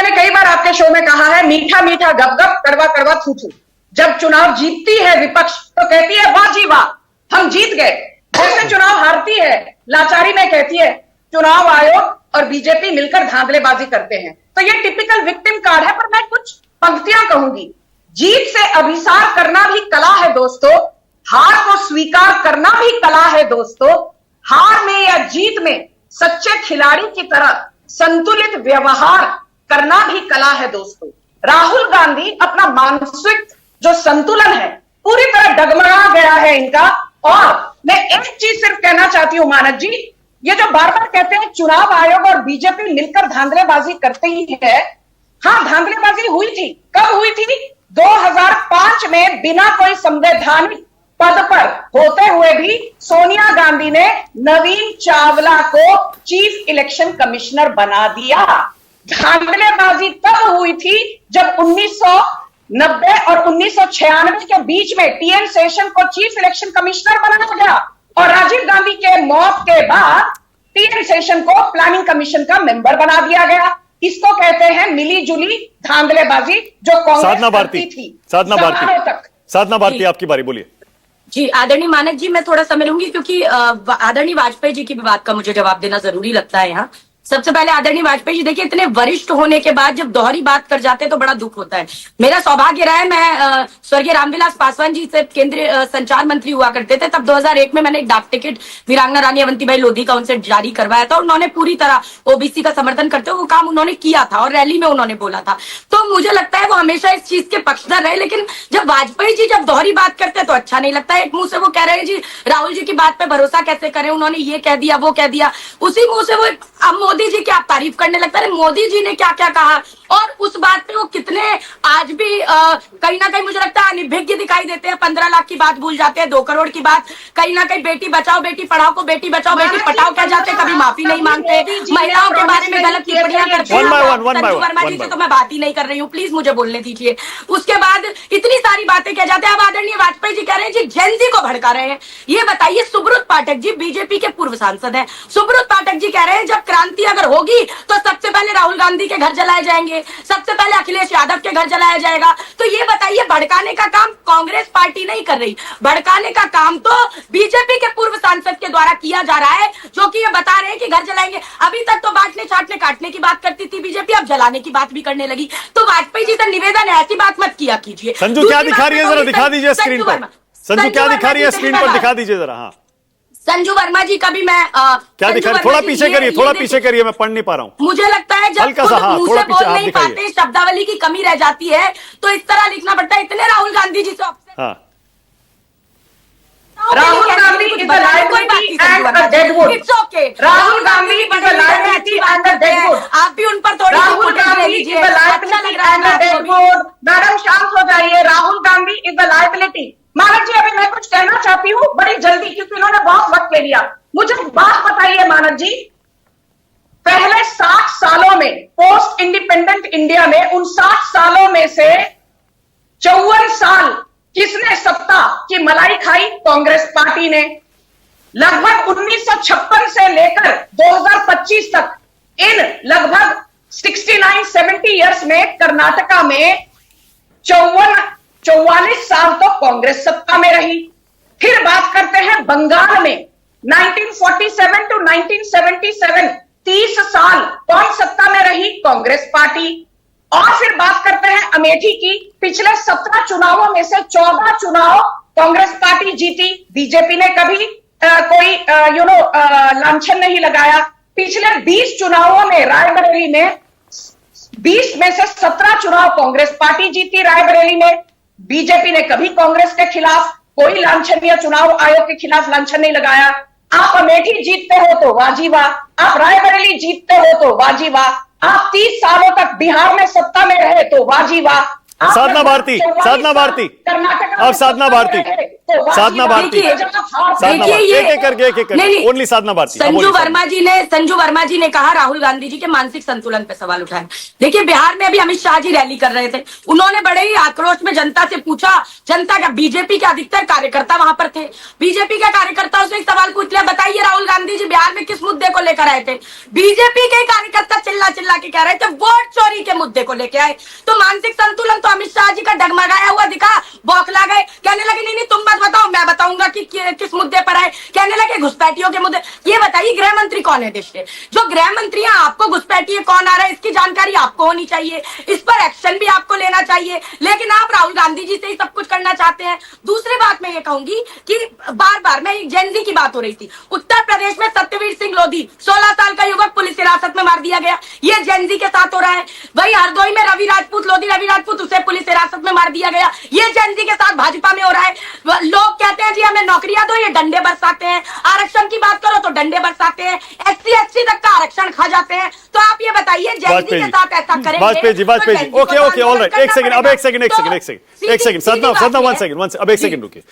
मैंने कई बार आपके शो में कहा है, मीठा मीठा गप गप, कड़वा कड़वा थू थू। जब चुनाव जीतती है विपक्ष तो कहती है वाह जी वाह हम जीत गए। जैसे चुनाव हारती है लाचारी में कहती है चुनाव आयोग और बीजेपी मिलकर धांधलेबाजी करते हैं। तो ये टिपिकल विक्टिम कार्ड है। पर मैं कुछ पंक्तियां कहूंगी। जीत से अभिसार करना भी कला है दोस्तों, हार को स्वीकार करना भी कला है दोस्तों, हार में या जीत में सच्चे खिलाड़ी की तरह संतुलित व्यवहार करना भी कला है दोस्तों। राहुल गांधी अपना मानसिक जो संतुलन है पूरी तरह डगमगा गया है इनका। और मैं एक चीज सिर्फ कहना चाहती हूं मानस जी, ये जो बार बार कहते हैं चुनाव आयोग और बीजेपी मिलकर धांधलेबाजी करते ही है, हाँ धांधलेबाजी हुई थी। कब हुई थी? 2005 में बिना कोई संवैधानिक पद पर होते हुए भी सोनिया गांधी ने नवीन चावला को चीफ इलेक्शन कमिश्नर बना दिया। धांधलेबाजी तब हुई थी जब 1990 और 1996 के बीच में टीएन शेषन को चीफ इलेक्शन कमिश्नर बनाया गया और राजीव गांधी के मौत के बाद टीएन शेषन को प्लानिंग कमीशन का मेंबर बना दिया गया। इसको कहते हैं मिली जुली धांधलेबाजी जो कांग्रेस करती थी। साधना भारती आपकी बारी, बोलिए। जी आदरणीय मानक जी, मैं थोड़ा समय लूंगी क्योंकि आदरणीय वाजपेयी जी की भी बात का मुझे जवाब देना जरूरी लगता है यहाँ। सबसे पहले आदरणीय वाजपेयी जी देखिए, इतने वरिष्ठ होने के बाद जब दोहरी बात कर जाते हैं तो बड़ा दुख होता है। मेरा सौभाग्य रहा है, मैं स्वर्गीय रामविलास पासवान जी से केंद्रीय संचार मंत्री हुआ करते थे। तब 2001 में मैंने एक डाक टिकट वीरांगना रानी अवंतीबाई लोधी का उनसे जारी करवाया था। उन्होंने पूरी तरह ओबीसी का समर्थन करते हुए वो काम उन्होंने किया था और रैली में उन्होंने बोला था। तो मुझे लगता है वो हमेशा इस चीज के पक्षधर रहे। लेकिन जब वाजपेयी जी जब दोहरी बात करते हैं तो अच्छा नहीं लगता है। एक मुंह से वो कह रहे हैं जी राहुल जी की बात पे भरोसा कैसे करें, उन्होंने ये कह दिया वो कह दिया, उसी मुंह से वो अब मोदी जी की आप तारीफ करने लगता है। मोदी जी ने क्या क्या कहा और उस बात पे वो कितने आज भी कहीं ना कहीं मुझे लगता है अनिभिज्ञ दिखाई देते हैं। 15 लाख की बात भूल जाते हैं, 2 करोड़ की बात, कहीं ना कहीं बेटी बचाओ बेटी पढ़ाओ को बेटी बचाओ बेटी पढ़ाओ कह जाते, कभी माफी नहीं मांगते, महिलाओं के बारे में गलत टिप्पणियां करते हैं। संजू वर्मा जी से तो मैं बात ही नहीं कर रही हूँ, प्लीज मुझे बोलने दीजिए। उसके बाद इतनी सारी बातें कह जाते हैं। अब आदरणीय वाजपेयी जी कह रहे हैं जी जेनजी को भड़का रहे हैं। ये बताइए, सुब्रत पाठक जी बीजेपी के पूर्व सांसद हैं, सुब्रत पाठक जी कह रहे हैं जब क्रांति अगर होगी तो सबसे पहले राहुल गांधी के घर जलाए जाएंगे, सबसे पहले अखिलेश यादव के घर जलाया जाएगा। तो ये बताइए, भड़काने का काम कांग्रेस पार्टी नहीं कर रही, भड़काने का काम तो बीजेपी के पूर्व सांसद के द्वारा किया जा रहा है, जो कि ये बता रहे हैं कि घर जलाएंगे। अभी तक तो बांटने छाटने काटने की बात करती थी बीजेपी, अब जलाने की बात भी करने लगी। तो वाजपेयी जी से निवेदन है, ऐसी बात मत किया कीजिए। संजू क्या दिखा रही है, जरा दिखा दीजिए स्क्रीन पर। संजू क्या दिखा रही है स्क्रीन पर, दिखा दीजिए जरा। हाँ संजू वर्मा जी का भी मैं क्या दिखा रही, थोड़ा पीछे करिए, थोड़ा पीछे करिए, मैं पढ़ नहीं पा रहा हूँ। मुझे लगता है जब खुद मुंह से बोल नहीं पाते, शब्दावली की कमी रह जाती है, तो इस तरह लिखना पड़ता है। इतने राहुल गांधी जी से Rahul Gandhi is a liability and a deadwood. It's okay, Rahul Gandhi is a liability and a deadwood. आप भी उन पर थोड़ी Rahul Gandhi is a liability and a deadwood. Madam शांत हो जाइए। Rahul Gandhi is a liability. मानक जी अभी मैं कुछ कहना चाहती हूँ बड़ी जल्दी, क्योंकि इन्होंने बहुत वक्त ले लिया। मुझे बात बताइए मानक जी, पहले 60 सालों में पोस्ट इंडिपेंडेंट इंडिया में, उन 60 सालों में से 54 साल किसने सत्ता की मलाई खाई? कांग्रेस पार्टी ने। लगभग 1956 से लेकर 2025 तक इन लगभग 69-70 इयर्स में कर्नाटका में 44 साल तो कांग्रेस सत्ता में रही। फिर बात करते हैं बंगाल में 1947 टू 1977 30 साल कौन सत्ता में रही? कांग्रेस पार्टी। और फिर बात करते हैं अमेठी की, पिछले 17 चुनावों में से 14 चुनाव कांग्रेस पार्टी जीती, बीजेपी ने कभी कोई लांछन नहीं लगाया। पिछले 20 चुनावों में रायबरेली में 20 में से 17 चुनाव कांग्रेस पार्टी जीती रायबरेली में, बीजेपी ने कभी कांग्रेस के खिलाफ कोई लांछन या चुनाव आयोग के खिलाफ लांछन नहीं लगाया। आप अमेठी जीतते हो तो वाजी वाह, आप रायबरेली जीतते हो तो वाजी वाह, आप 30 सालों तक बिहार में सत्ता में रहे तो वाजी वाह। साधना भारती कर्नाटक और साधना भारती तो वाह साधना जी वाह, भारती। जब आप हारते साधना देखिए भारती, ये- एक करके नहीं, ओनली साधना भारती। हाँ, संजू बोलिए, वर्मा जी ने कहा राहुल गांधी जी के मानसिक संतुलन पे सवाल उठाए। देखिए बिहार में अभी अमित शाह जी रैली कर रहे थे, उन्होंने बड़े ही आक्रोश में जनता से पूछा, जनता का बीजेपी के अधिकतर कार्यकर्ता वहां पर थे, बीजेपी के कार्यकर्ताओं से एक सवाल पूछ लिया, बताइए राहुल गांधी जी बिहार में किस मुद्दे को लेकर आए थे? बीजेपी के कार्यकर्ता चिल्ला चिल्ला के कह रहे थे वोट चोरी के मुद्दे को लेकर आए। तो मानसिक संतुलन तो अमित शाह जी का डगमगाया हुआ दिखा, बौखला गए, कहने लगे नहीं नहीं तुम मत बताओ, मैं बताऊंगा कि किस मुद्दे पर आए। कहने लगे घुसपैठियों के मुद्दे। ये बताइए गृह मंत्री कौन है देश के? जो गृह मंत्री है, आपको घुसपैठिए कौन आ रहा है इसकी जानकारी आपको होनी चाहिए, इस पर एक्शन भी आपको लेना चाहिए, लेकिन आप राहुल गांधी जी से ही सब कुछ करना चाहते हैं। दूसरी बात मैं ये कहूंगी कि बार बार मैं जेनजी की बात हो रही थी, उत्तर प्रदेश में सत्यवीर सिंह लोधी 16 साल का युवक पुलिस हिरासत में मार दिया गया, ये जेनजी के साथ हो रहा है। वही हरदोई में रवि राजपूत उसे पुलिस हिरासत में मार दिया गया, ये जेनजी के साथ भाजपा में हो रहा है। लोग कहते हैं जी हमें नौकरियां दो, ये डंडे बरसाते हैं, आरक्षण की बात करो तो डंडे बरसाते हैं, SC तक का आरक्षण खा जाते हैं। तो आप ये बताइए जेनजी के साथ ऐसा करेंगे? Vajpayee ji, okay, all right, एक सेकंड, अब एक सेकंड, साधना, वन सेकंड, अब एक सेकंड रुकिए।